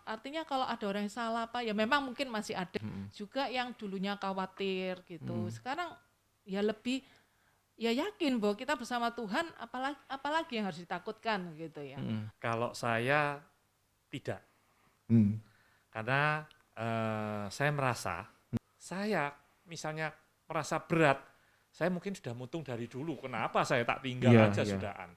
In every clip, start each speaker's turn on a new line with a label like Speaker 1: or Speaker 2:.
Speaker 1: Artinya kalau ada orang yang salah apa ya memang mungkin masih ada juga yang dulunya khawatir gitu. Sekarang ya lebih ya yakin bahwa kita bersama Tuhan, apalagi yang harus ditakutkan gitu ya.
Speaker 2: Kalau saya tidak, karena saya merasa saya misalnya merasa berat, saya mungkin sudah mutung dari dulu. Kenapa saya tak tinggal aja sudahan?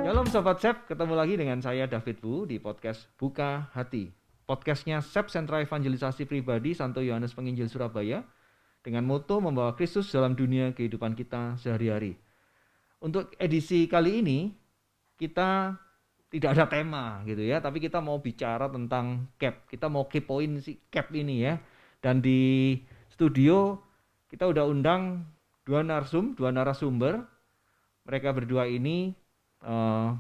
Speaker 3: Shalom Sobat Sep, ketemu lagi dengan saya David Bu di podcast Buka Hati. Podcastnya Sep Sentra Evangelisasi Pribadi Santo Yohanes Penginjil Surabaya dengan moto membawa Kristus dalam dunia kehidupan kita sehari-hari. Untuk edisi kali ini kita tidak ada tema gitu ya, tapi kita mau bicara tentang CAP. Kita mau kepoin si CAP ini ya. Dan di studio kita udah undang dua narasumber. Mereka berdua ini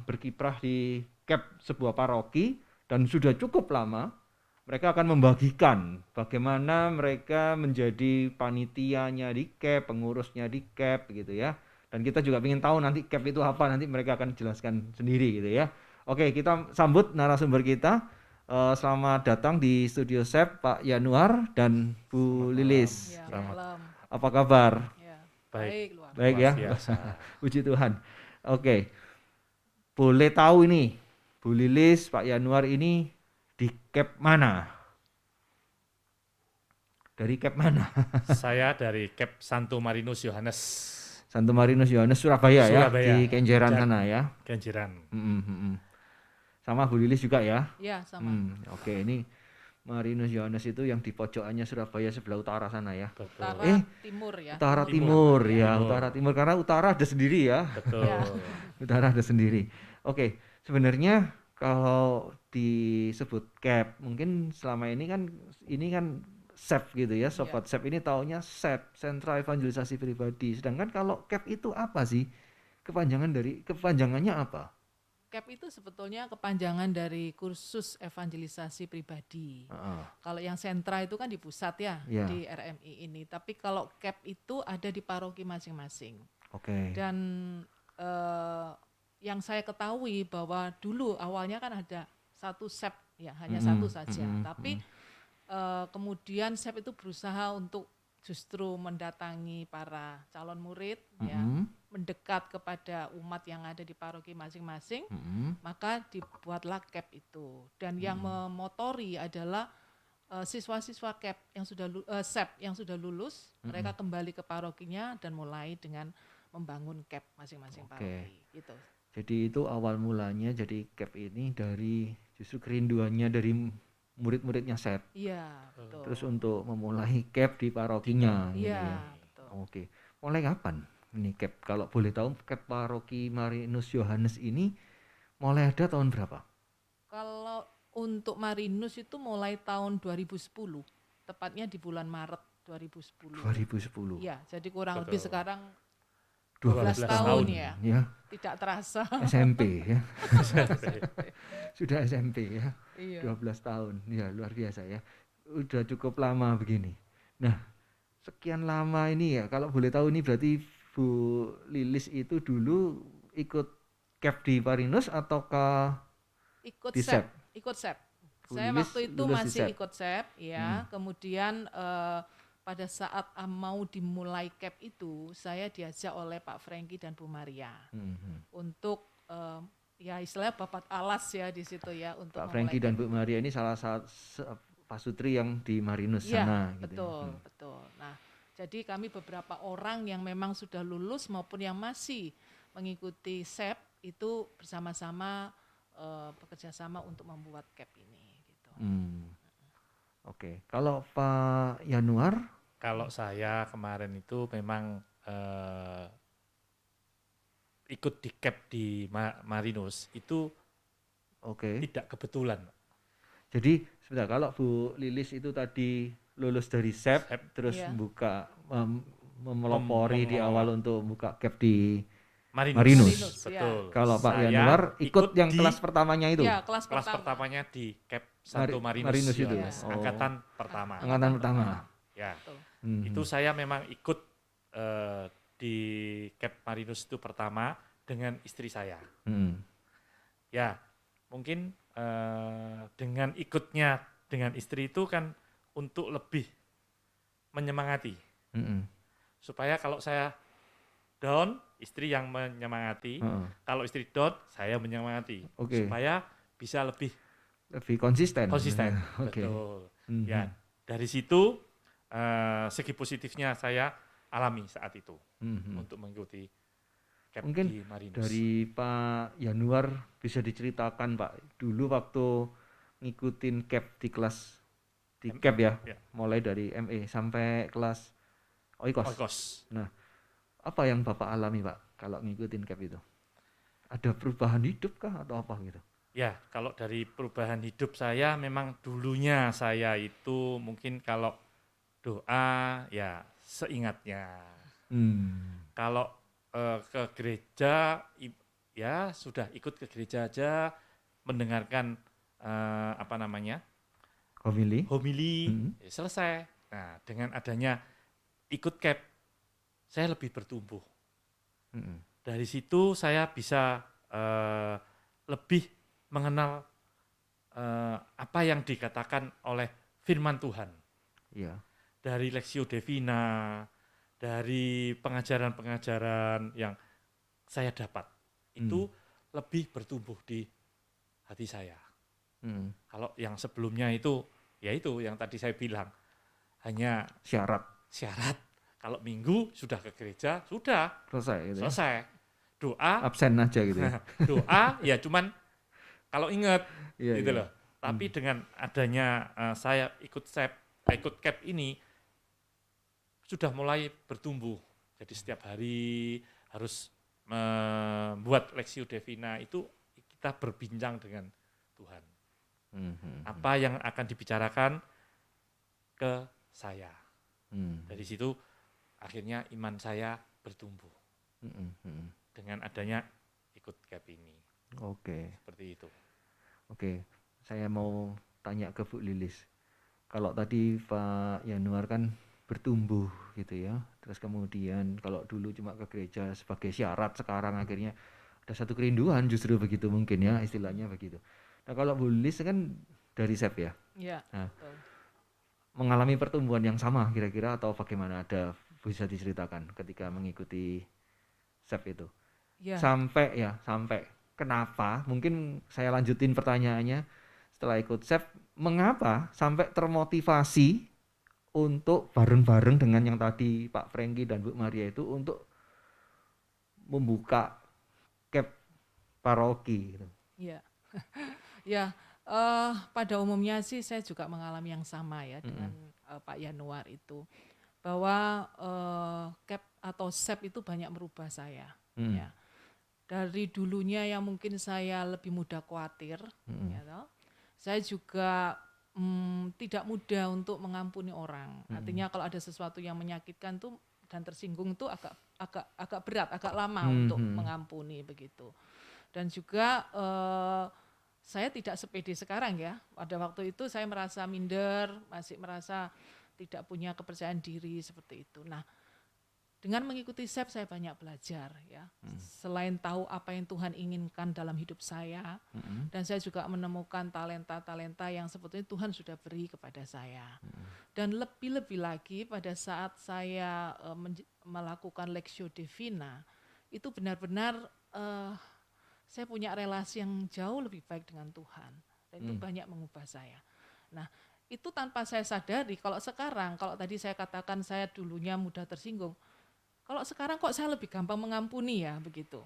Speaker 3: berkiprah di CAP sebuah paroki dan sudah cukup lama. Mereka akan membagikan bagaimana mereka menjadi panitianya di CAP, pengurusnya di CAP gitu ya. Dan kita juga ingin tahu nanti CAP itu apa, nanti mereka akan jelaskan sendiri gitu ya. Oke, kita sambut narasumber kita. Selamat datang di studio SEP Pak Yanuar dan Bu Lilis.
Speaker 1: Ya,
Speaker 3: Selamat. Apa kabar?
Speaker 1: Ya,
Speaker 2: Baik,
Speaker 3: baik ya. Puji Tuhan. Oke. Boleh tahu ini, Bu Lilis, Pak Yanuar ini di CAP mana? Dari CAP mana?
Speaker 2: Saya dari CAP Santo Marinus Yohanes.
Speaker 3: Santo Marinus Yohanes Surabaya ya, di Kenjeran sana ya.
Speaker 2: Kenjeran.
Speaker 3: Sama Bu Lilis juga ya?
Speaker 1: Iya, sama.
Speaker 3: Oke, ini Marinus Yohanes itu yang di pojokannya Surabaya sebelah utara sana ya.
Speaker 2: Betul.
Speaker 1: Utara timur ya.
Speaker 3: Utara timur ya, utara timur karena utara ada sendiri ya.
Speaker 2: Betul.
Speaker 3: Utara ada sendiri. Oke, sebenarnya kalau disebut CAP, mungkin selama ini kan SEP gitu ya, Sobat SEP ini taunya SEP, Sentra Evangelisasi Pribadi. Sedangkan kalau CAP itu apa sih? Kepanjangannya apa?
Speaker 1: CAP itu sebetulnya kepanjangan dari kursus evangelisasi pribadi. Kalau yang sentra itu kan di pusat ya, di RMI ini. Tapi kalau CAP itu ada di paroki masing-masing.
Speaker 3: Oke.
Speaker 1: Dan yang saya ketahui bahwa dulu awalnya kan ada satu SEP ya, hanya satu saja. Tapi kemudian SEP itu berusaha untuk justru mendatangi para calon murid ya, mendekat kepada umat yang ada di paroki masing-masing, maka dibuatlah CAP itu. Dan yang memotori adalah siswa-siswa CAP yang sudah SEP yang sudah lulus, mereka kembali ke parokinya dan mulai dengan membangun CAP masing-masing paroki gitu.
Speaker 3: Jadi itu awal mulanya jadi CAP ini dari justru kerinduannya dari murid-muridnya SEP.
Speaker 1: Iya, betul.
Speaker 3: Terus untuk memulai CAP di parokinya.
Speaker 1: Iya, betul.
Speaker 3: Oke. Mulai kapan ini CAP? Kalau boleh tahu CAP Paroki Marinus Yohanes ini mulai ada tahun berapa?
Speaker 1: Kalau untuk Marinus itu mulai tahun 2010. Tepatnya di bulan Maret 2010.
Speaker 3: 2010.
Speaker 1: Iya, jadi kurang lebih sekarang
Speaker 3: 12
Speaker 1: tahun ya. Tidak terasa.
Speaker 3: SMP ya. Sudah SMP ya.
Speaker 1: Iya.
Speaker 3: 12 tahun. Ya, luar biasa ya. Udah cukup lama begini. Nah, sekian lama ini ya, kalau boleh tahu ini berarti Bu Lilis itu dulu ikut CAP di Marinus ataukah
Speaker 1: ikut
Speaker 3: di SEP?
Speaker 1: Ikut SEP.
Speaker 3: Bu
Speaker 1: Saya
Speaker 3: Lilis
Speaker 1: waktu itu
Speaker 3: lulus di
Speaker 1: masih
Speaker 3: SEP.
Speaker 1: ikut SEP ya. Kemudian pada saat mau dimulai CAP itu, saya diajak oleh Pak Franky dan Bu Maria untuk ya istilahnya babat alas ya di situ ya untuk
Speaker 3: Pak Franky dan Bu Maria ini salah satu pasutri yang di Marinus sana gitu.
Speaker 1: Betul. Nah, jadi kami beberapa orang yang memang sudah lulus maupun yang masih mengikuti SEP itu bersama-sama bekerja sama untuk membuat CAP ini gitu.
Speaker 3: Oke. Kalau Pak Yanuar?
Speaker 2: Kalau saya kemarin itu memang ikut di CAP di Marinus itu tidak kebetulan.
Speaker 3: Jadi sebentar, kalau Bu Lilis itu tadi lulus dari SEP terus buka memelopori di awal untuk buka CAP di Marinus.
Speaker 2: Betul.
Speaker 3: Kalau Pak Yanuar ikut yang kelas pertamanya itu?
Speaker 1: Ya, kelas
Speaker 2: pertamanya di CAP Santo
Speaker 3: Marinus itu.
Speaker 2: Angkatan pertama.
Speaker 3: Angkatan pertama.
Speaker 2: Ya. Itu saya memang ikut di Cap Marinus itu pertama dengan istri saya. Ya, mungkin dengan ikutnya dengan istri itu kan untuk lebih menyemangati. Supaya kalau saya down, istri yang menyemangati. Kalau istri down, saya menyemangati. Supaya bisa lebih
Speaker 3: konsisten.
Speaker 2: Okay. Betul. Ya, dari situ segi positifnya saya alami saat itu untuk mengikuti Cap
Speaker 3: mungkin
Speaker 2: di Marinus.
Speaker 3: Dari Pak Yanuar bisa diceritakan Pak, dulu waktu ngikutin Cap di kelas di Cap ya, mulai dari ME sampai kelas Oikos. Nah, apa yang Bapak alami Pak kalau ngikutin Cap itu? Ada perubahan hidup kah atau apa gitu?
Speaker 2: Ya, kalau dari perubahan hidup saya memang dulunya saya itu mungkin kalau doa ya seingatnya. Kalau ke gereja ya sudah ikut ke gereja aja, mendengarkan homili, ya selesai. Nah, dengan adanya ikut Cap, saya lebih bertumbuh. Dari situ saya bisa lebih mengenal apa yang dikatakan oleh firman Tuhan. Dari Lectio Divina, dari pengajaran-pengajaran yang saya dapat, itu lebih bertumbuh di hati saya. Kalau yang sebelumnya itu, ya itu yang tadi saya bilang, hanya syarat. Kalau minggu sudah ke gereja, sudah selesai. Doa
Speaker 3: absen aja gitu ya.
Speaker 2: Doa ya cuman kalau ingat gitu loh. Tapi dengan adanya saya ikut Cap ini sudah mulai bertumbuh. Jadi setiap hari harus membuat Lectio Divina itu kita berbincang dengan Tuhan. Apa yang akan dibicarakan ke saya. Dari situ akhirnya iman saya bertumbuh. Dengan adanya ikut Cap ini. Seperti itu. Saya mau tanya ke Bu Lilis. Kalau tadi Pak Yanuar kan bertumbuh gitu ya. Terus kemudian kalau dulu cuma ke gereja sebagai syarat, sekarang akhirnya ada satu kerinduan justru begitu mungkin ya, istilahnya begitu. Nah, kalau Bu Lilis kan dari SEP ya. Nah, mengalami pertumbuhan yang sama kira-kira atau bagaimana? Ada bisa diceritakan ketika mengikuti SEP itu? Sampai kenapa? Mungkin saya lanjutin pertanyaannya setelah ikut SEP, mengapa sampai termotivasi untuk bareng-bareng dengan yang tadi Pak Franky dan Bu Maria itu untuk membuka Cap paroki gitu.
Speaker 1: Pada umumnya sih saya juga mengalami yang sama ya dengan Pak Yanuar itu, bahwa Cap atau SEP itu banyak merubah saya. Ya. Dari dulunya yang mungkin saya lebih mudah khawatir, saya juga tidak mudah untuk mengampuni orang. Artinya kalau ada sesuatu yang menyakitkan tuh dan tersinggung tuh agak berat, agak lama untuk mengampuni begitu. Dan juga saya tidak sepede sekarang ya. Pada waktu itu saya merasa minder, masih merasa tidak punya kepercayaan diri seperti itu. Nah, dengan mengikuti SEP saya banyak belajar ya. Selain tahu apa yang Tuhan inginkan dalam hidup saya, dan saya juga menemukan talenta-talenta yang sebetulnya Tuhan sudah beri kepada saya. Dan lebih-lebih lagi pada saat saya melakukan Lectio Divina, itu benar-benar saya punya relasi yang jauh lebih baik dengan Tuhan. Dan itu banyak mengubah saya. Nah, itu tanpa saya sadari. Kalau sekarang, kalau tadi saya katakan saya dulunya mudah tersinggung, kalau sekarang kok saya lebih gampang mengampuni ya begitu.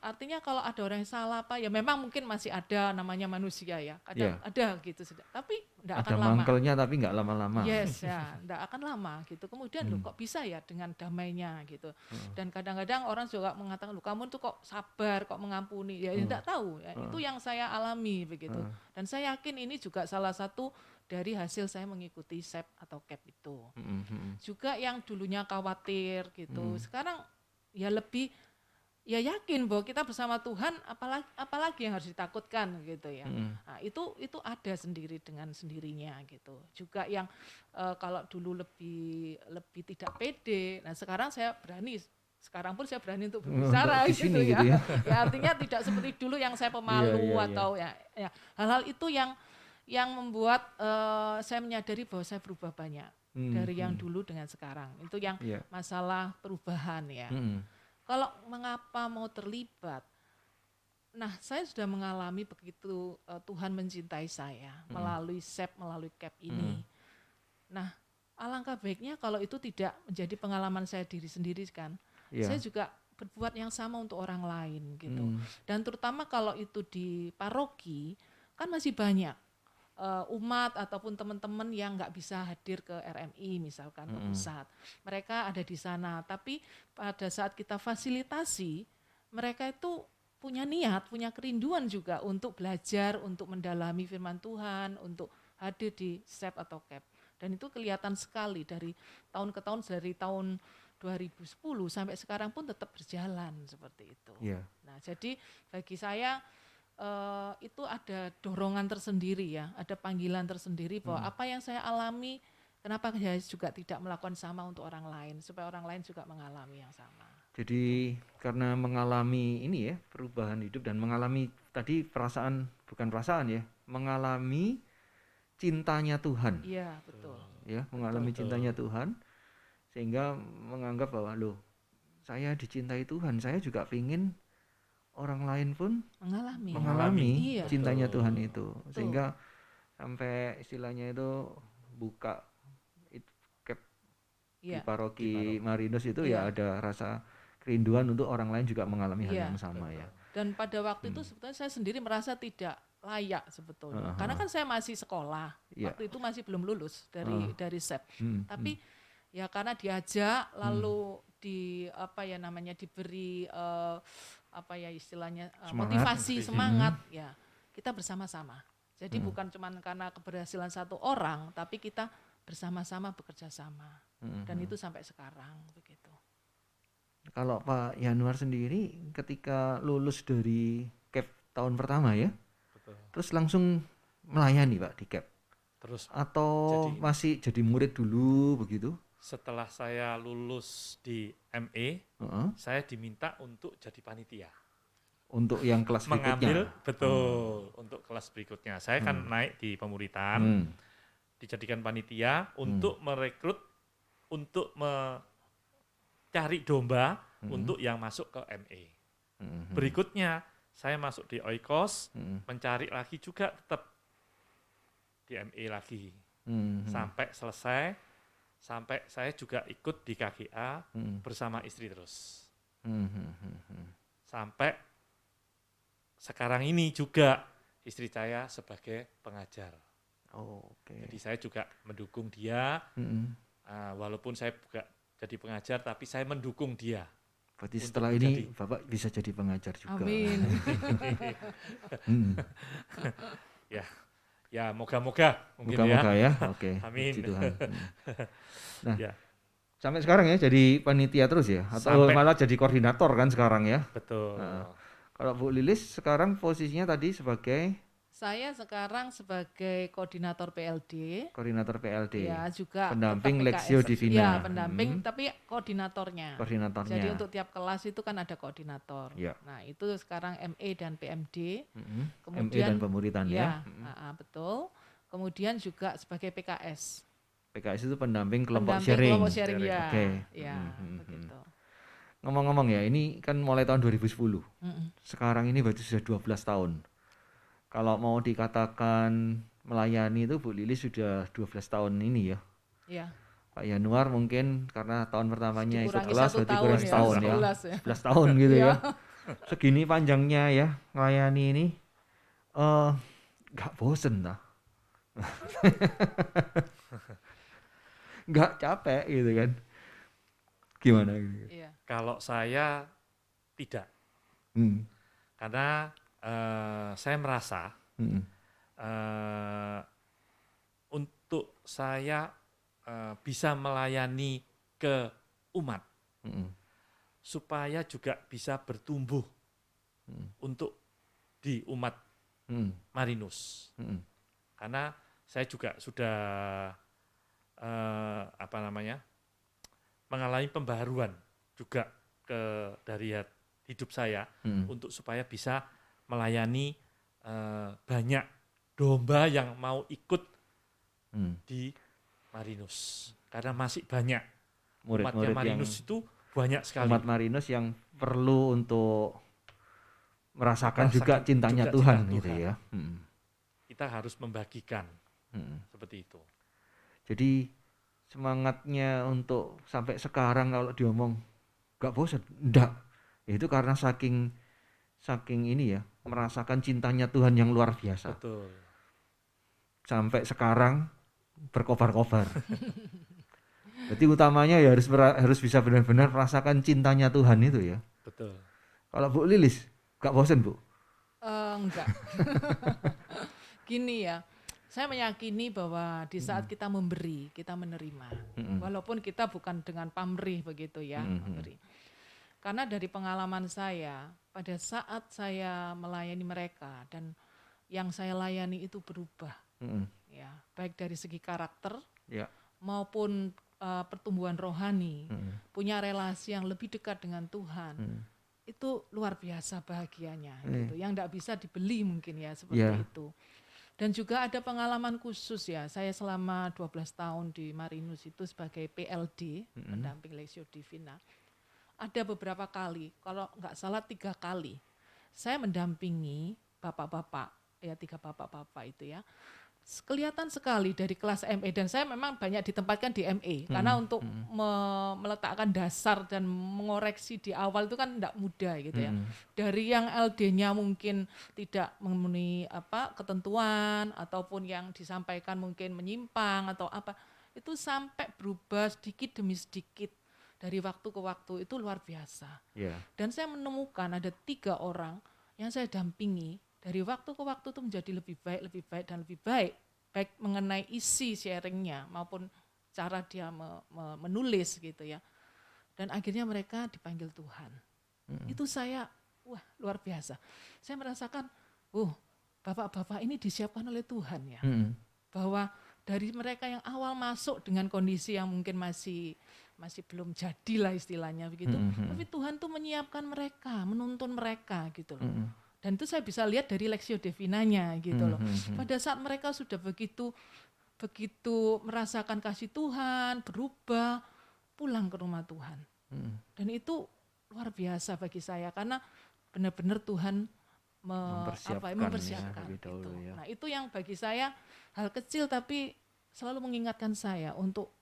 Speaker 1: Artinya kalau ada orang yang salah apa ya memang mungkin masih ada namanya manusia ya. Kadang ada gitu. Tapi tidak akan lama. Ada
Speaker 3: mangkelnya tapi nggak lama-lama.
Speaker 1: Yes ya, tidak akan lama gitu. Kemudian kok bisa ya dengan damainya gitu. Dan kadang-kadang orang juga mengatakan kamu tuh kok sabar, kok mengampuni. Ya tidak tahu. Ya, itu yang saya alami begitu. Dan saya yakin ini juga salah satu dari hasil saya mengikuti SEP atau Cap itu. Juga yang dulunya khawatir gitu, sekarang ya lebih ya yakin bahwa kita bersama Tuhan, apalagi yang harus ditakutkan gitu ya. Nah, itu ada sendiri dengan sendirinya gitu. Juga yang kalau dulu lebih tidak pede, nah sekarang pun saya berani untuk berbicara gitu ya. Ya artinya tidak seperti dulu yang saya pemalu atau ya hal-hal itu yang membuat saya menyadari bahwa saya berubah banyak dari yang dulu dengan sekarang. Itu yang masalah perubahan ya. Kalau mengapa mau terlibat? Nah, saya sudah mengalami begitu Tuhan mencintai saya melalui SEP, melalui CAP ini. Nah, alangkah baiknya kalau itu tidak menjadi pengalaman saya diri sendiri kan. Saya juga berbuat yang sama untuk orang lain gitu. Dan terutama kalau itu di paroki, kan masih banyak umat ataupun teman-teman yang nggak bisa hadir ke RMI misalkan ke pusat. Mereka ada di sana, tapi pada saat kita fasilitasi, mereka itu punya niat, punya kerinduan juga untuk belajar, untuk mendalami firman Tuhan, untuk hadir di SEP atau CAP. Dan itu kelihatan sekali dari tahun ke tahun, dari tahun 2010 sampai sekarang pun tetap berjalan seperti itu. Nah, jadi bagi saya itu ada dorongan tersendiri ya, ada panggilan tersendiri bahwa apa yang saya alami, kenapa saya juga tidak melakukan sama untuk orang lain, supaya orang lain juga mengalami yang sama.
Speaker 3: Jadi karena mengalami ini ya, perubahan hidup dan mengalami tadi mengalami cintanya Tuhan.
Speaker 1: Iya, betul.
Speaker 3: Ya, mengalami cintanya Tuhan sehingga menganggap bahwa loh, saya dicintai Tuhan, saya juga ingin orang lain pun mengalami cintanya Tuhan itu. Sehingga sampai istilahnya itu buka CAP di paroki Marinus itu ya ada rasa kerinduan untuk orang lain juga mengalami hal yang sama ya.
Speaker 1: Dan pada waktu itu sebetulnya saya sendiri merasa tidak layak sebetulnya. Karena kan saya masih sekolah. Waktu itu masih belum lulus dari SEP. Tapi ya karena diajak lalu diberi istilahnya motivasi, semangat ya. Kita bersama-sama. Jadi bukan cuma karena keberhasilan satu orang, tapi kita bersama-sama bekerja sama. Dan itu sampai sekarang begitu.
Speaker 3: Kalau Pak Yanuar sendiri ketika lulus dari CAP tahun pertama ya, terus langsung melayani Pak di CAP?
Speaker 2: Terus
Speaker 3: atau masih jadi murid dulu begitu?
Speaker 2: Setelah saya lulus di ME, saya diminta untuk jadi panitia.
Speaker 3: Untuk yang kelas berikutnya?
Speaker 2: Untuk kelas berikutnya. Saya kan naik di pemuritan, dijadikan panitia untuk merekrut, untuk mencari domba untuk yang masuk ke ME. Berikutnya, saya masuk di Oikos, mencari lagi juga tetap di ME lagi. Sampai selesai. Sampai saya juga ikut di KGA bersama istri terus. Sampai sekarang ini juga istri saya sebagai pengajar. Jadi saya juga mendukung dia, walaupun saya juga jadi pengajar, tapi saya mendukung dia.
Speaker 3: Berarti setelah ini Bapak bisa jadi pengajar juga.
Speaker 1: Amin.
Speaker 2: Ya, moga-moga mungkin
Speaker 3: ya. Oke.
Speaker 2: Amin.
Speaker 3: Puji Tuhan. Nah, sampai sekarang ya jadi panitia terus ya? Atau malah jadi koordinator kan sekarang ya?
Speaker 2: Betul.
Speaker 3: Kalau Bu Lilis sekarang posisinya tadi sebagai?
Speaker 1: Saya sekarang sebagai koordinator PLD.
Speaker 3: Koordinator PLD.
Speaker 1: Ya, juga
Speaker 3: pendamping Lexio Divina.
Speaker 1: Ya, pendamping tapi koordinatornya.
Speaker 3: Koordinatornya.
Speaker 1: Jadi untuk tiap kelas itu kan ada koordinator.
Speaker 3: Ya.
Speaker 1: Nah, itu sekarang ME dan PMD.
Speaker 3: Kemudian ME dan pemuritan ya.
Speaker 1: Betul. Kemudian juga sebagai PKS.
Speaker 3: PKS itu pendamping kelompok sharing.
Speaker 1: Kelompok sharing ya.
Speaker 3: Oke.
Speaker 1: Ya, begitu.
Speaker 3: Ngomong-ngomong ya, ini kan mulai tahun 2010. Sekarang ini berarti sudah 12 tahun. Kalau mau dikatakan melayani itu Bu Lilis sudah 12 tahun ini ya.
Speaker 1: Iya.
Speaker 3: Pak Yanuar mungkin karena tahun pertamanya ikut kelas berarti
Speaker 1: tahun
Speaker 3: kurang setahun ya. 11 tahun gitu ya. Segini panjangnya ya melayani ini nggak bosen lah. Nggak capek gitu kan. Gimana gitu.
Speaker 1: Iya.
Speaker 2: Kalau saya tidak. Karena saya merasa untuk saya bisa melayani ke umat, supaya juga bisa bertumbuh untuk di umat Marinus. Karena saya juga sudah mengalami pembaharuan juga dari hidup saya untuk supaya bisa melayani banyak domba yang mau ikut di Marinus. Karena masih banyak umatnya Marinus itu banyak sekali.
Speaker 3: Umat Marinus yang perlu untuk merasakan juga cintanya Tuhan gitu ya.
Speaker 2: Kita harus membagikan seperti itu.
Speaker 3: Jadi semangatnya untuk sampai sekarang kalau diomong gak bosan, enggak. Itu karena saking ini ya, merasakan cintanya Tuhan yang luar biasa.
Speaker 2: Betul.
Speaker 3: Sampai sekarang berkobar-kobar. Jadi utamanya ya harus bisa benar-benar merasakan cintanya Tuhan itu ya.
Speaker 2: Betul.
Speaker 3: Kalau Bu Lilis, gak bosan Bu?
Speaker 1: Enggak. Gini ya, saya meyakini bahwa di saat kita memberi, kita menerima. Walaupun kita bukan dengan pamrih begitu ya, memberi. Karena dari pengalaman saya, pada saat saya melayani mereka dan yang saya layani itu berubah. Ya, baik dari segi karakter maupun pertumbuhan rohani, punya relasi yang lebih dekat dengan Tuhan. Itu luar biasa bahagianya gitu. Yang enggak bisa dibeli mungkin ya seperti itu. Dan juga ada pengalaman khusus ya. Saya selama 12 tahun di Marinus itu sebagai PLD, pendamping Lectio Divina. Ada beberapa kali, kalau enggak salah 3 kali, saya mendampingi bapak-bapak, ya 3 bapak-bapak itu ya. Kelihatan sekali dari kelas ME, dan saya memang banyak ditempatkan di ME karena untuk meletakkan dasar dan mengoreksi di awal itu kan enggak mudah gitu ya. Dari yang LD-nya mungkin tidak memenuhi ketentuan ataupun yang disampaikan mungkin menyimpang atau apa, itu sampai berubah sedikit demi sedikit dari waktu ke waktu, itu luar biasa. Dan saya menemukan ada 3 orang yang saya dampingi dari waktu ke waktu itu menjadi lebih baik dan lebih baik, baik mengenai isi sharingnya maupun cara dia menulis gitu ya. Dan akhirnya mereka dipanggil Tuhan. Itu saya, wah luar biasa. Saya merasakan, bapak-bapak ini disiapkan oleh Tuhan ya. Bahwa dari mereka yang awal masuk dengan kondisi yang mungkin masih belum jadilah istilahnya begitu. Tapi Tuhan tuh menyiapkan mereka, menuntun mereka gitu loh. Dan itu saya bisa lihat dari Lectio Divinanya gitu loh. Pada saat mereka sudah begitu merasakan kasih Tuhan, berubah, pulang ke rumah Tuhan. Dan itu luar biasa bagi saya karena benar-benar Tuhan mempersiapkan gitu. Nah, itu yang bagi saya hal kecil tapi selalu mengingatkan saya untuk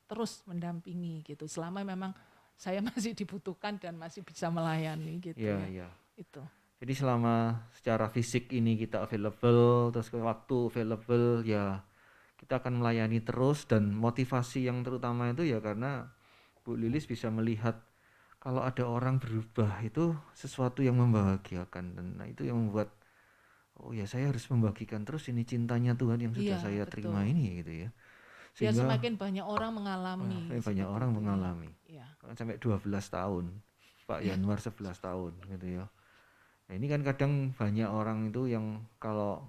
Speaker 1: terus mendampingi gitu. Selama memang saya masih dibutuhkan dan masih bisa melayani gitu ya. Itu.
Speaker 3: Jadi selama secara fisik ini kita available, terus waktu available ya kita akan melayani terus, dan motivasi yang terutama itu ya karena Bu Lilis bisa melihat kalau ada orang berubah itu sesuatu yang membahagiakan, dan itu yang membuat saya harus membagikan terus ini cintanya Tuhan yang sudah saya terima ini gitu ya.
Speaker 1: Sehingga semakin banyak orang mengalami.
Speaker 3: Sampai 12 tahun, Pak Yanuar 11 tahun gitu ya. Nah, ini kan kadang banyak orang itu yang kalau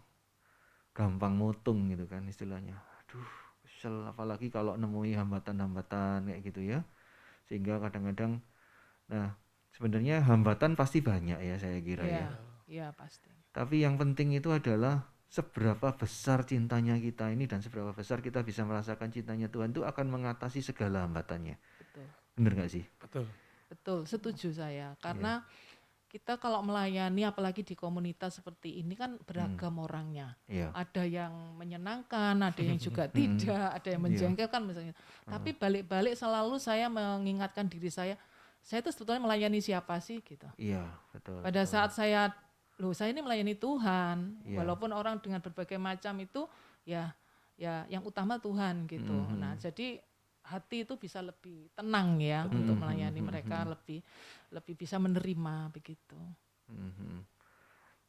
Speaker 3: gampang mutung gitu kan istilahnya. Aduh, kesel, apalagi kalau nemui hambatan-hambatan kayak gitu ya. Sehingga kadang-kadang, nah sebenarnya hambatan pasti banyak ya saya kira ya.
Speaker 1: Iya pasti.
Speaker 3: Tapi yang penting itu adalah seberapa besar cintanya kita ini dan seberapa besar kita bisa merasakan cintanya Tuhan itu akan mengatasi segala hambatannya.
Speaker 1: Betul.
Speaker 3: Benar nggak sih?
Speaker 1: Betul, setuju saya. Karena kita kalau melayani apalagi di komunitas seperti ini kan beragam orangnya. Ada yang menyenangkan, ada yang juga tidak, ada yang menjengkelkan misalnya. Tapi balik-balik selalu saya mengingatkan diri saya itu sebetulnya melayani siapa sih gitu.
Speaker 3: Iya, betul.
Speaker 1: Pada saat saya ini melayani Tuhan, walaupun orang dengan berbagai macam itu ya yang utama Tuhan gitu. Nah, jadi hati itu bisa lebih tenang ya untuk melayani mereka, lebih bisa menerima begitu.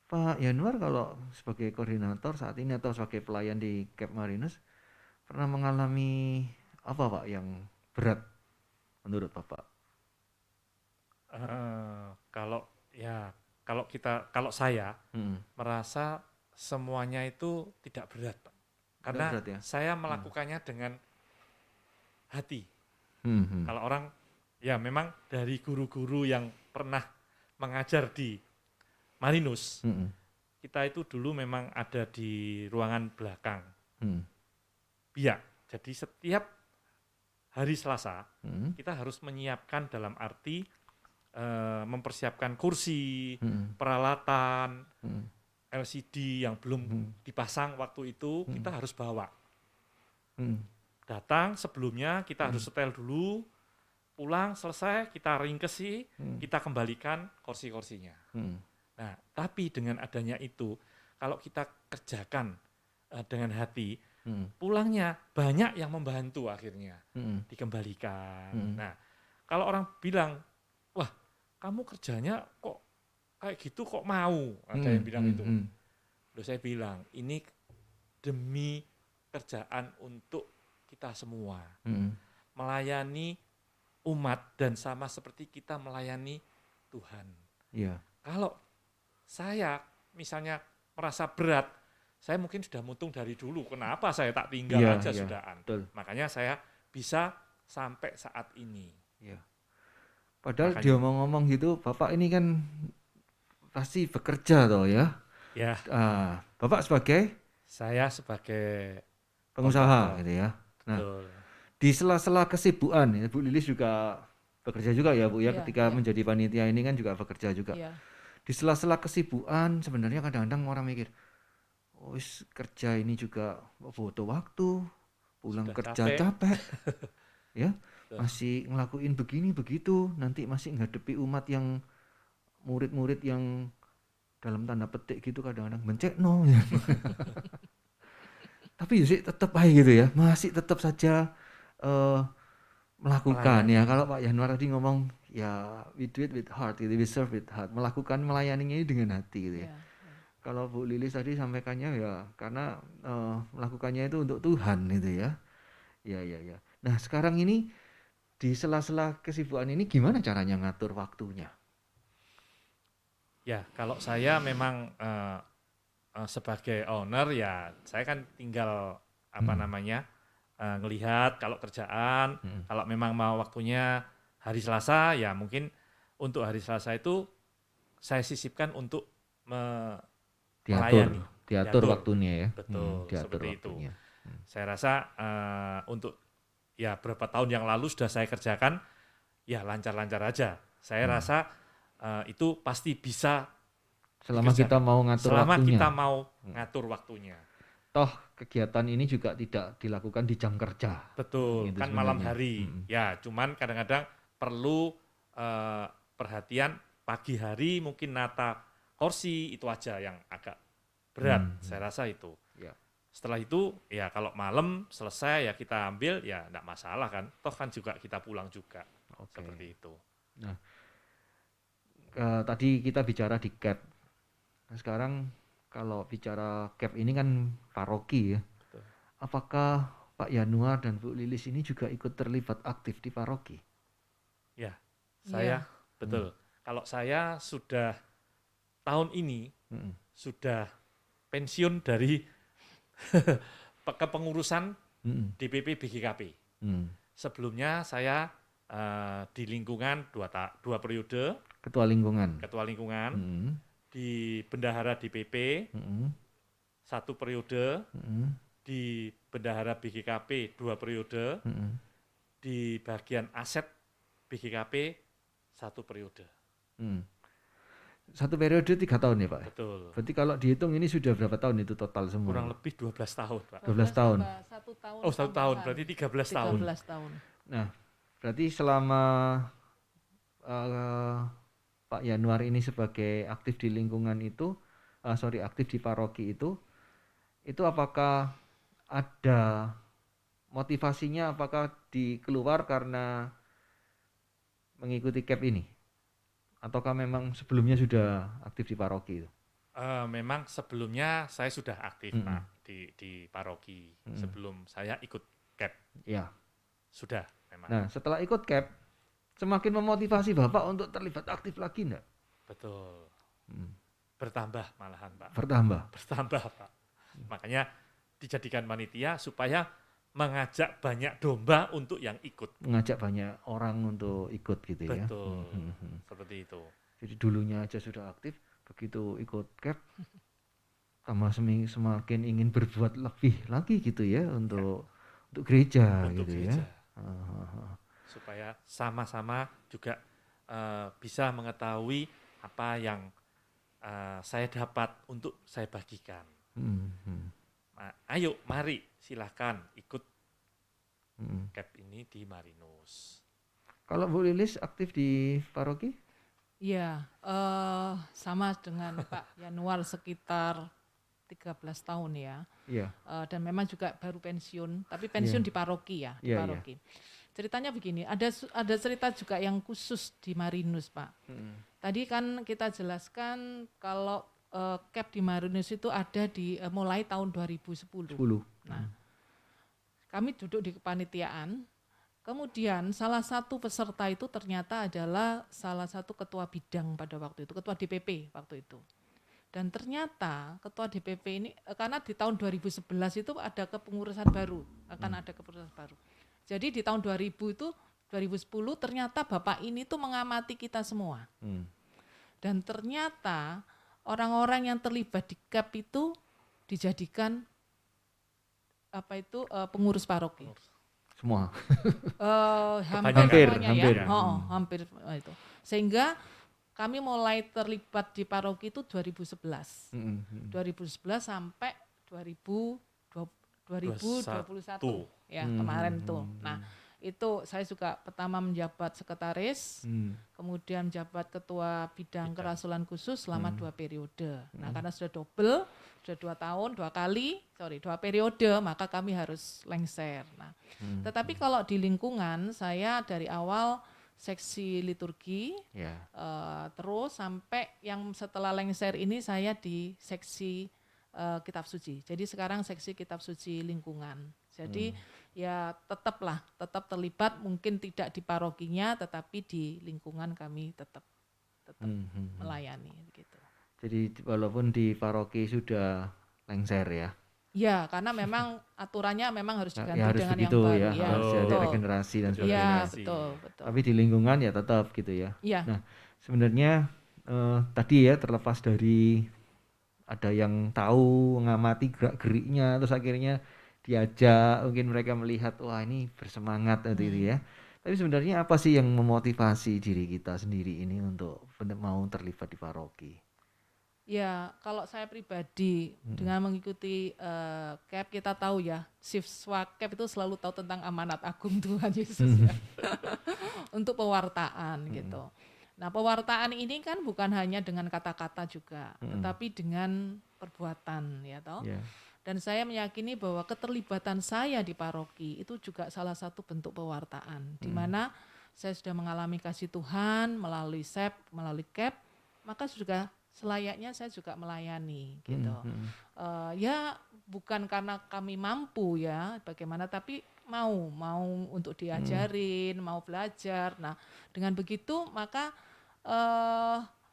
Speaker 3: Pak Yanuar kalau sebagai koordinator saat ini atau sebagai pelayan di Cap Marinus pernah mengalami apa Pak yang berat menurut Bapak?
Speaker 2: Kalau saya merasa semuanya itu tidak berat, Pak. Karena
Speaker 3: berat ya?
Speaker 2: saya melakukannya dengan hati.
Speaker 3: Hmm.
Speaker 2: Kalau orang ya memang dari guru-guru yang pernah mengajar di Marinus, kita itu dulu memang ada di ruangan belakang biak. Jadi setiap hari Selasa kita harus menyiapkan dalam arti mempersiapkan kursi, peralatan, LCD yang belum dipasang waktu itu kita harus bawa. Datang sebelumnya kita harus setel dulu, pulang selesai kita ringkesi, kita kembalikan kursi-kursinya. Nah, tapi dengan adanya itu, kalau kita kerjakan dengan hati, pulangnya banyak yang membantu akhirnya dikembalikan. Nah, kalau orang bilang, wah kamu kerjanya kok kayak gitu kok mau, ada yang bilang itu. Loh, saya bilang ini demi kerjaan untuk kita semua, melayani umat dan sama seperti kita melayani Tuhan. Kalau saya misalnya merasa berat, saya mungkin sudah mutung dari dulu. Kenapa saya tak tinggal aja sudahan? Makanya saya bisa sampai saat ini.
Speaker 3: Padahal makanya, dia mau ngomong gitu, Bapak ini kan pasti bekerja toh ya?
Speaker 2: Ya.
Speaker 3: Bapak sebagai?
Speaker 2: Saya sebagai
Speaker 3: pengusaha gitu ya. Nah,
Speaker 2: betul.
Speaker 3: Di sela-sela kesibukan, Bu Lilis juga bekerja juga ya Bu ya, ketika menjadi panitia ini kan juga bekerja juga. Di sela-sela kesibukan sebenarnya kadang-kadang orang mikir, oh kerja ini juga butuh waktu, pulang sudah kerja capek. Ya, masih ngelakuin begini begitu, nanti masih ngadepi umat yang murid-murid yang dalam tanda petik gitu kadang-kadang mencekno ya. Tapi sih tetap aja gitu ya, masih tetap saja melakukan ya. Kalau Pak Yanuar tadi ngomong ya we do it with heart gitu, we serve with heart, melakukan melayaninya ini dengan hati gitu ya. Kalau Bu Lilis tadi sampaikannya ya karena melakukannya itu untuk Tuhan gitu ya. Ya. Nah sekarang ini di sela-sela kesibukan ini gimana caranya ngatur waktunya?
Speaker 2: Ya kalau saya memang sebagai owner ya saya kan tinggal ngelihat kalau kerjaan, kalau memang mau waktunya hari Selasa ya mungkin untuk hari Selasa itu saya sisipkan untuk melayani.
Speaker 3: Diatur waktunya ya.
Speaker 2: Betul, seperti waktunya. Itu. Saya rasa untuk ya berapa tahun yang lalu sudah saya kerjakan ya lancar-lancar aja. Saya rasa itu pasti bisa
Speaker 3: selama kita mau ngatur
Speaker 2: selama
Speaker 3: waktunya.
Speaker 2: Kita mau ngatur waktunya.
Speaker 3: Toh kegiatan ini juga tidak dilakukan di jam kerja.
Speaker 2: Betul, gitu kan sebenarnya. Malam hari. Ya, cuman kadang-kadang perlu perhatian pagi hari mungkin nata kursi itu aja yang agak berat. Saya rasa itu. Ya. Setelah itu ya kalau malam selesai ya kita ambil ya enggak masalah kan. Toh kan juga kita pulang juga. Seperti itu.
Speaker 3: Nah, tadi kita bicara di CAP. Nah, sekarang kalau bicara CAP ini kan paroki ya. Betul. Apakah Pak Yanuar dan Bu Lilis ini juga ikut terlibat aktif di paroki?
Speaker 2: Ya, saya betul. Kalau saya sudah tahun ini sudah pensiun dari kepengurusan DPP BGKP. Sebelumnya saya di lingkungan dua periode. Ketua lingkungan. Di bendahara DPP 1 periode, di bendahara BGKP 2 periode, di bagian aset BGKP 1 periode.
Speaker 3: 1 periode 3 tahun ya Pak?
Speaker 2: Betul.
Speaker 3: Berarti kalau dihitung ini sudah berapa tahun itu total semua?
Speaker 2: Kurang lebih 12 tahun Pak.
Speaker 3: 12 tahun?
Speaker 1: 1 tahun.
Speaker 2: Oh 1 tahun, berarti 13 tahun.
Speaker 1: 13 tahun.
Speaker 3: Nah, berarti selama Pak Yanuar ini sebagai aktif di lingkungan itu, aktif di paroki itu apakah ada motivasinya, apakah keluar karena mengikuti CAP ini? Ataukah memang sebelumnya sudah aktif di paroki itu?
Speaker 2: Memang sebelumnya saya sudah aktif Pak di paroki sebelum saya ikut CAP.
Speaker 3: Ya.
Speaker 2: Sudah memang.
Speaker 3: Nah setelah ikut CAP, semakin memotivasi Bapak untuk terlibat aktif lagi enggak?
Speaker 2: Betul. Bertambah malahan Pak.
Speaker 3: Bertambah.
Speaker 2: Bertambah Pak. Makanya dijadikan panitia supaya mengajak banyak domba untuk yang ikut.
Speaker 3: Mengajak banyak orang untuk ikut gitu ya.
Speaker 2: Betul. Seperti itu.
Speaker 3: Jadi dulunya aja sudah aktif, begitu ikut CAP tambah semakin ingin berbuat lebih lagi gitu ya untuk gereja
Speaker 2: Untuk
Speaker 3: gitu
Speaker 2: gereja.
Speaker 3: ya.
Speaker 2: Supaya sama-sama juga bisa mengetahui apa yang saya dapat untuk saya bagikan. Ayo, mari silahkan ikut CAP ini di Marinus.
Speaker 3: Kalau Bu Lilis aktif di paroki?
Speaker 1: Iya, sama dengan Pak Yanuar sekitar 13 tahun ya.
Speaker 3: Iya.
Speaker 1: Dan memang juga baru pensiun, tapi pensiun di paroki ya, di paroki. Ceritanya begini, ada cerita juga yang khusus di Marinus Pak. Tadi kan kita jelaskan kalau CAP di Marinus itu ada mulai tahun 2010. Nah, kami duduk di kepanitiaan, kemudian salah satu peserta itu ternyata adalah salah satu ketua bidang pada waktu itu, ketua DPP waktu itu. Dan ternyata ketua DPP ini, karena di tahun 2011 itu ada kepengurusan baru, akan ada kepengurusan baru. Jadi di tahun 2010 ternyata Bapak ini tuh mengamati kita semua. Dan ternyata orang-orang yang terlibat di CAP itu dijadikan pengurus paroki.
Speaker 3: Semua.
Speaker 1: Hampir
Speaker 3: ya.
Speaker 1: Hampir itu. Sehingga kami mulai terlibat di paroki itu 2011. 2011 sampai 2021 ya kemarin tuh. Nah, itu saya juga pertama menjabat sekretaris, kemudian menjabat ketua bidang kerasulan khusus selama 2 periode. Nah, karena sudah double, sudah 2 tahun, 2 periode, maka kami harus lengser. Nah, tetapi kalau di lingkungan saya dari awal seksi liturgi, terus sampai yang setelah lengser ini saya di seksi kitab suci. Jadi sekarang seksi kitab suci lingkungan. Jadi ya tetap terlibat, mungkin tidak di parokinya, tetapi di lingkungan kami tetap melayani gitu.
Speaker 3: Jadi walaupun di paroki sudah lengser ya.
Speaker 1: Ya, karena memang aturannya memang harus diganti
Speaker 3: harus
Speaker 1: dengan
Speaker 3: begitu,
Speaker 1: yang baru.
Speaker 3: Ya, harus ada regenerasi dan sebagainya.
Speaker 1: Iya, betul.
Speaker 3: Tapi di lingkungan ya tetap gitu ya.
Speaker 1: Iya.
Speaker 3: Nah, sebenarnya tadi ya terlepas dari ada yang tahu mengamati gerak-geriknya, terus akhirnya diajak, mungkin mereka melihat wah ini bersemangat gitu ya. Tapi sebenarnya apa sih yang memotivasi diri kita sendiri ini untuk mau terlibat di paroki?
Speaker 1: Ya, kalau saya pribadi dengan mengikuti CAP, kita tahu ya, siswa CAP itu selalu tahu tentang amanat agung Tuhan Yesus ya. Untuk pewartaan gitu. Nah, pewartaan ini kan bukan hanya dengan kata-kata juga, tetapi dengan perbuatan ya toh. Dan saya meyakini bahwa keterlibatan saya di paroki itu juga salah satu bentuk pewartaan, di mana saya sudah mengalami kasih Tuhan melalui SEP, melalui CAP, maka sudah selayaknya saya juga melayani gitu. Ya bukan karena kami mampu ya bagaimana, tapi mau untuk diajarin, mau belajar. Nah, dengan begitu maka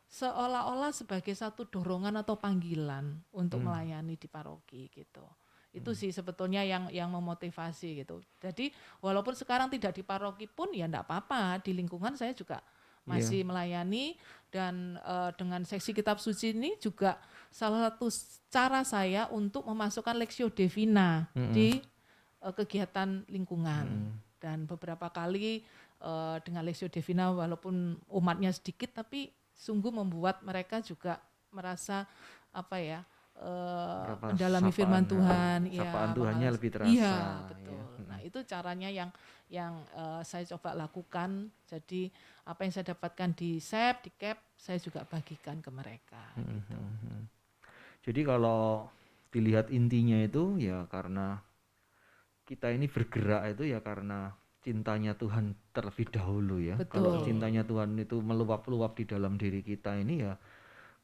Speaker 1: seolah-olah sebagai satu dorongan atau panggilan untuk melayani di paroki gitu. Itu sih sebetulnya yang memotivasi gitu. Jadi walaupun sekarang tidak di paroki pun ya enggak apa-apa, di lingkungan saya juga masih melayani. Dan dengan seksi kitab suci ini juga salah satu cara saya untuk memasukkan Lectio Divina di kegiatan lingkungan. Dan beberapa kali dengan Lectio Divina walaupun umatnya sedikit tapi sungguh membuat mereka juga merasa mendalami firman Tuhan,
Speaker 3: sapaan Tuhannya lebih terasa.
Speaker 1: Iya, betul. Nah, itu caranya yang saya coba lakukan. Jadi apa yang saya dapatkan di SEP, di CAP, saya juga bagikan ke mereka gitu.
Speaker 3: Jadi kalau dilihat intinya itu ya karena kita ini bergerak itu ya karena cintanya Tuhan terlebih dahulu ya.
Speaker 1: Betul.
Speaker 3: Kalau cintanya Tuhan itu meluap-luap di dalam diri kita ini ya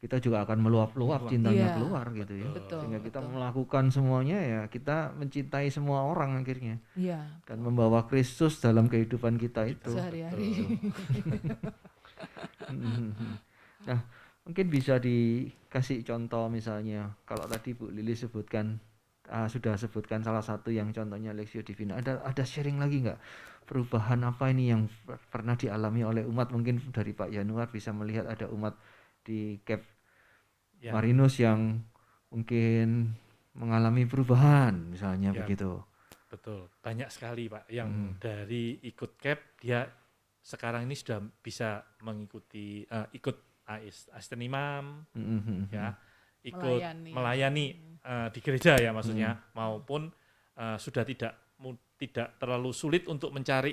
Speaker 3: kita juga akan meluap-luap cintanya
Speaker 1: Iya,
Speaker 3: keluar gitu ya.
Speaker 1: betul,
Speaker 3: Sehingga kita
Speaker 1: betul.
Speaker 3: melakukan semuanya ya kita mencintai semua orang akhirnya
Speaker 1: Iya,
Speaker 3: dan membawa Kristus dalam kehidupan kita itu.
Speaker 1: sehari-hari.
Speaker 3: Nah, mungkin bisa dikasih contoh misalnya kalau tadi Bu Lili sebutkan sudah sebutkan salah satu yang contohnya Lexio Divina. Ada sharing lagi nggak perubahan apa ini yang pernah dialami oleh umat? Mungkin dari Pak Yanuar bisa melihat ada umat di Cap
Speaker 2: Ya,
Speaker 3: Marinus yang mungkin mengalami perubahan misalnya
Speaker 2: ya,
Speaker 3: begitu.
Speaker 2: betul. Banyak sekali Pak yang dari ikut CAP dia sekarang ini sudah bisa mengikuti ikut asisten imam, ya, ikut melayani di gereja ya maksudnya, maupun sudah tidak terlalu sulit untuk mencari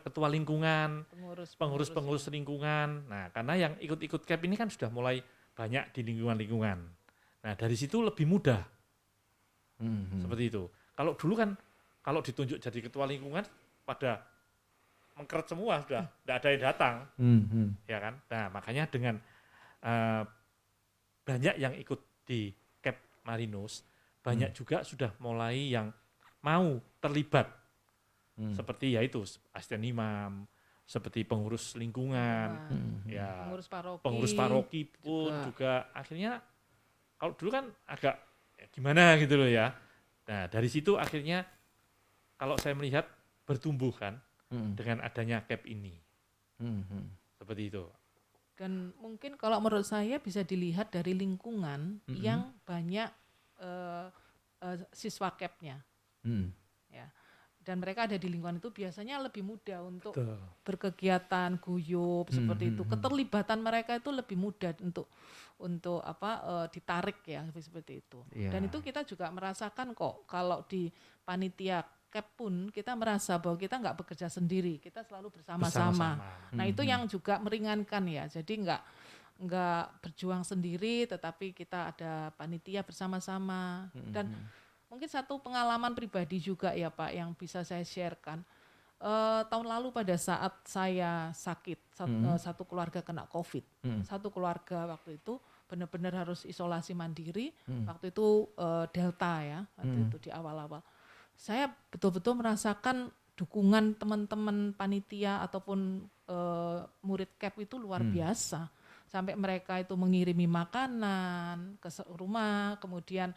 Speaker 2: ketua lingkungan, pengurus lingkungan. Nah, karena yang ikut-ikut CAP ini kan sudah mulai banyak di lingkungan-lingkungan. Nah, dari situ lebih mudah. Seperti itu. Kalau dulu kan kalau ditunjuk jadi ketua lingkungan pada mengkeret semua sudah tidak ada yang datang. Ya kan? Nah, makanya dengan banyak yang ikut di Cap Marinus, banyak juga sudah mulai yang mau terlibat. Seperti yaitu asisten imam, seperti pengurus lingkungan, ya, pengurus paroki pun juga akhirnya kalau dulu kan agak gimana gitu loh ya. Nah, dari situ akhirnya kalau saya melihat bertumbuh kan dengan adanya CAP ini. Seperti itu.
Speaker 1: Dan mungkin kalau menurut saya bisa dilihat dari lingkungan yang banyak siswa CAP-nya. Ya. Dan mereka ada di lingkungan itu biasanya lebih mudah untuk berkegiatan, guyup seperti itu. Keterlibatan mereka itu lebih mudah untuk ditarik ya seperti itu. Dan itu kita juga merasakan kok kalau di panitia CAP pun kita merasa bahwa kita nggak bekerja sendiri, kita selalu bersama-sama. Nah itu yang juga meringankan ya. Jadi nggak berjuang sendiri, tetapi kita ada panitia bersama-sama. Dan mungkin satu pengalaman pribadi juga ya Pak yang bisa saya sharekan. Tahun lalu pada saat saya sakit, satu keluarga kena COVID. Satu keluarga waktu itu benar-benar harus isolasi mandiri. Waktu itu Delta ya, waktu itu di awal-awal. Saya betul-betul merasakan dukungan teman-teman panitia ataupun murid CAP itu luar biasa. Sampai mereka itu mengirimi makanan ke rumah, kemudian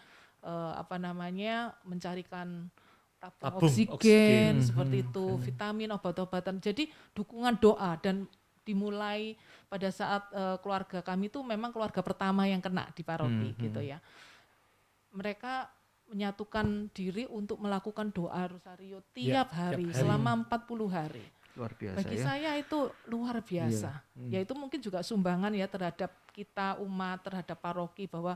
Speaker 1: mencarikan tabung oksigen seperti itu, vitamin, obat-obatan. Jadi dukungan doa dan dimulai pada saat keluarga kami itu memang keluarga pertama yang kena di paroki gitu ya. Mereka menyatukan diri untuk melakukan doa rosario tiap hari selama 40 hari.
Speaker 3: Luar biasa.
Speaker 1: Bagi saya itu luar biasa. Ya itu mungkin juga sumbangan ya terhadap kita umat, terhadap paroki bahwa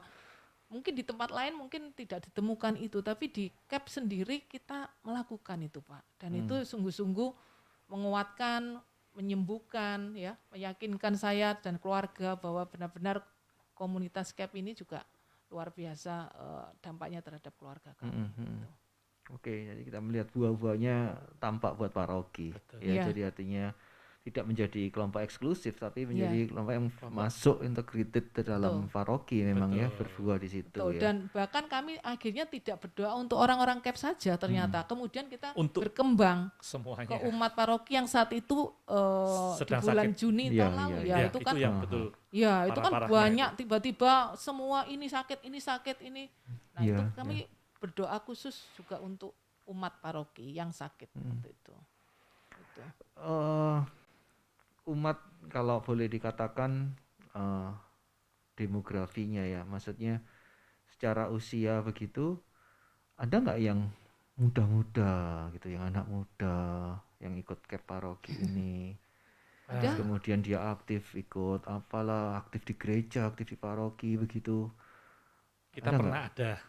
Speaker 1: mungkin di tempat lain mungkin tidak ditemukan itu, tapi di CAP sendiri kita melakukan itu Pak. Dan itu sungguh-sungguh menguatkan, menyembuhkan, ya, meyakinkan saya dan keluarga bahwa benar-benar komunitas CAP ini juga luar biasa dampaknya terhadap keluarga kami. Gitu.
Speaker 3: Oke, jadi kita melihat buah-buahnya tampak buat paroki. Ya, jadi artinya tidak menjadi kelompok eksklusif tapi menjadi kelompok yang masuk integrated ke dalam paroki memang ya berbuah di situ ya.
Speaker 1: Dan bahkan kami akhirnya tidak berdoa untuk orang-orang CAP saja ternyata. Kemudian kita berkembang semuanya ke umat paroki yang saat itu di bulan sakit. Juni tahun lalu ya itu kan
Speaker 2: yang betul.
Speaker 1: Ya, itu kan banyak tiba-tiba semua ini sakit ini. Nah, itu kami berdoa khusus juga untuk umat paroki yang sakit waktu itu. Gitu.
Speaker 3: Umat kalau boleh dikatakan demografinya ya, maksudnya secara usia begitu ada nggak yang muda-muda gitu, yang anak muda yang ikut CAP paroki ini? Terus kemudian dia aktif ikut aktif di gereja, aktif di paroki begitu.
Speaker 2: Kita pernah ada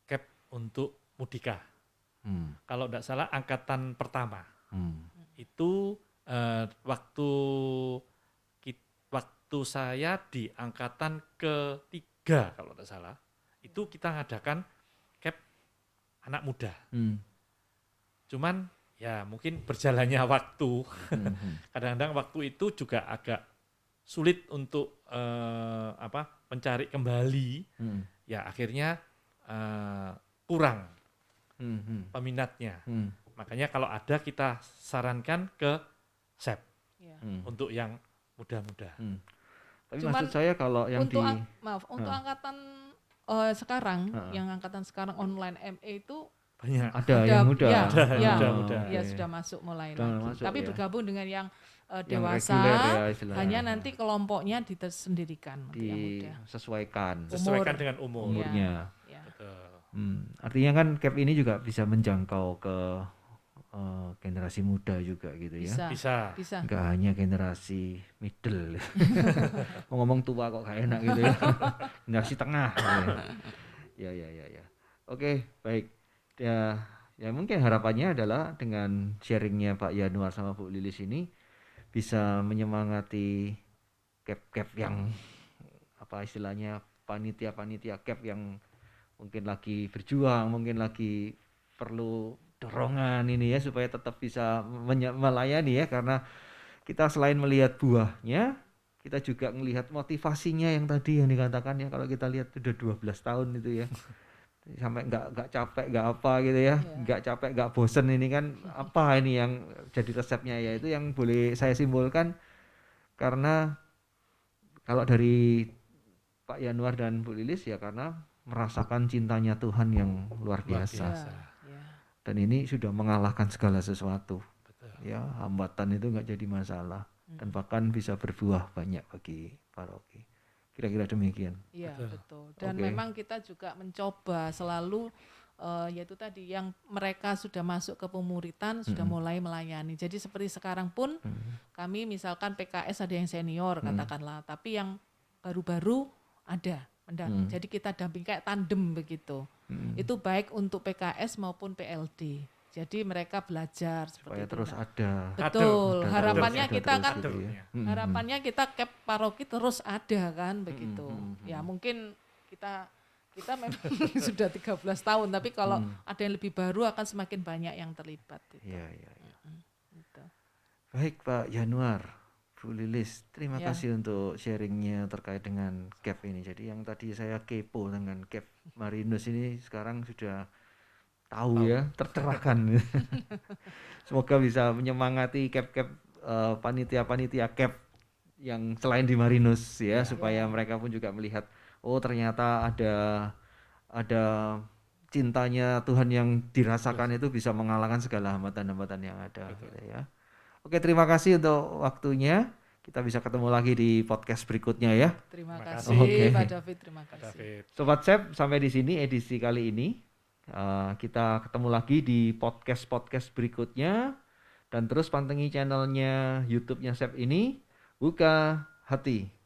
Speaker 2: CAP untuk Mudika. Kalau tidak salah angkatan pertama. Itu waktu saya di angkatan ketiga kalau tidak salah, itu kita ngadakan CAP anak muda. Cuman ya mungkin berjalannya waktu, kadang-kadang waktu itu juga agak sulit untuk mencari kembali, ya akhirnya kurang peminatnya. Makanya kalau ada kita sarankan ke SEP untuk yang muda-muda.
Speaker 3: Tapi
Speaker 1: Cuman
Speaker 3: maksud saya kalau yang
Speaker 1: untuk
Speaker 3: untuk
Speaker 1: angkatan sekarang, yang angkatan sekarang online MA itu
Speaker 2: Banyak.
Speaker 3: ada yang muda.
Speaker 2: Muda.
Speaker 1: Ya sudah masuk mulai
Speaker 3: Sudah
Speaker 1: lagi.
Speaker 3: masuk,
Speaker 1: Tapi
Speaker 3: ya.
Speaker 1: bergabung dengan yang
Speaker 3: Yang
Speaker 1: dewasa,
Speaker 3: reguler ya istilahnya.
Speaker 1: hanya nanti kelompoknya ditesendirikan untuk yang muda.
Speaker 3: Disesuaikan
Speaker 2: Sesuaikan dengan umur.
Speaker 3: umurnya.
Speaker 1: Ya.
Speaker 2: Betul.
Speaker 3: Artinya kan CAP ini juga bisa menjangkau ke generasi muda juga gitu ya.
Speaker 2: Bisa.
Speaker 3: Enggak hanya generasi middle. Mau ngomong tua kok gak enak gitu ya. Generasi tengah. Ya. Oke, baik. Ya mungkin harapannya adalah dengan sharingnya Pak Yanuar sama Bu Lilis ini bisa menyemangati CAP yang apa istilahnya panitia CAP yang mungkin lagi berjuang, mungkin lagi perlu dorongan ini ya supaya tetap bisa melayani ya, karena kita selain melihat buahnya, kita juga melihat motivasinya yang tadi yang dikatakan ya, kalau kita lihat udah 12 tahun itu ya. Sampai nggak capek nggak apa gitu ya, nggak capek nggak bosen, ini kan apa ini yang jadi resepnya ya, itu yang boleh saya simpulkan. Karena kalau dari Pak Yanuar dan Bu Lilis ya karena merasakan cintanya Tuhan yang luar biasa. Dan ini sudah mengalahkan segala sesuatu.
Speaker 2: Betul.
Speaker 3: Ya, hambatan itu nggak jadi masalah dan bahkan bisa berbuah banyak bagi paroki. Kira-kira demikian.
Speaker 1: Iya, betul. Dan memang kita juga mencoba selalu yaitu tadi yang mereka sudah masuk ke pemuritan sudah mulai melayani. Jadi seperti sekarang pun kami misalkan PKS ada yang senior katakanlah, tapi yang baru-baru ada. Jadi kita damping kayak tandem begitu. Itu baik untuk PKS maupun PLD. Jadi mereka belajar
Speaker 3: supaya
Speaker 1: seperti
Speaker 3: terus
Speaker 1: itu.
Speaker 3: Ada.
Speaker 1: Betul. Harapannya
Speaker 3: ada
Speaker 1: kita
Speaker 3: terus
Speaker 1: kan
Speaker 3: gitu ya.
Speaker 1: harapannya kita CAP paroki terus ada kan begitu. Ya mungkin kita memang sudah 13 tahun, tapi kalau ada yang lebih baru akan semakin banyak yang terlibat gitu.
Speaker 3: Iya.
Speaker 1: Gitu.
Speaker 3: Baik Pak Yanuar, Bu Lilis, terima kasih untuk sharingnya terkait dengan CAP ini. Jadi yang tadi saya kepo dengan CAP Marinus ini sekarang sudah tahu ya, tercerahkan. Semoga bisa menyemangati CAP panitia-panitia CAP yang selain di Marinus ya, supaya mereka pun juga melihat oh ternyata ada cintanya Tuhan yang dirasakan itu bisa mengalahkan segala hambatan-hambatan yang ada gitu ya. Oke, terima kasih untuk waktunya. Kita bisa ketemu lagi di podcast berikutnya ya.
Speaker 1: Terima kasih Pak David, terima kasih.
Speaker 3: Sobat SEP, sampai di sini edisi kali ini. Kita ketemu lagi di podcast berikutnya, dan terus pantengin channelnya YouTube-nya SEP ini, Buka Hati.